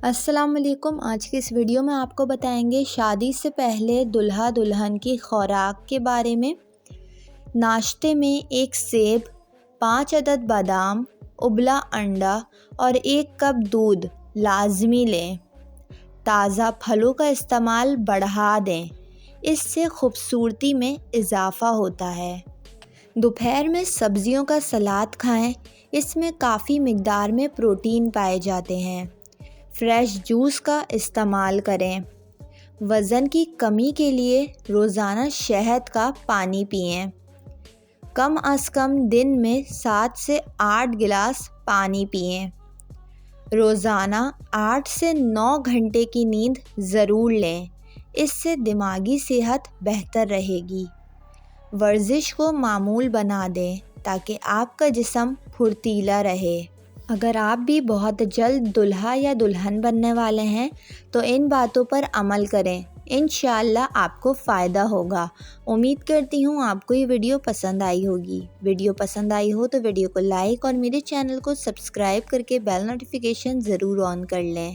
السلام علیکم۔ آج کی اس ویڈیو میں آپ کو بتائیں گے شادی سے پہلے دلہا دلہن کی خوراک کے بارے میں۔ ناشتے میں 1 سیب، 5 عدد بادام، ابلا انڈا اور 1 کپ دودھ لازمی لیں۔ تازہ پھلوں کا استعمال بڑھا دیں، اس سے خوبصورتی میں اضافہ ہوتا ہے۔ دوپہر میں سبزیوں کا سلاد کھائیں، اس میں کافی مقدار میں پروٹین پائے جاتے ہیں۔ فریش جوس کا استعمال کریں۔ وزن کی کمی کے لیے روزانہ شہد کا پانی پئیں۔ کم از کم دن میں 7 سے 8 گلاس پانی پئیں۔ روزانہ 8 سے 9 گھنٹے کی نیند ضرور لیں، اس سے دماغی صحت بہتر رہے گی۔ ورزش کو معمول بنا دیں تاکہ آپ کا جسم پھرتیلا رہے۔ اگر آپ بھی بہت جلد دلہا یا دلہن بننے والے ہیں تو ان باتوں پر عمل کریں، انشاءاللہ آپ کو فائدہ ہوگا۔ امید کرتی ہوں آپ کو یہ ویڈیو پسند آئی ہوگی۔ ویڈیو پسند آئی ہو تو ویڈیو کو لائک اور میرے چینل کو سبسکرائب کر کے بیل نوٹیفیکیشن ضرور آن کر لیں۔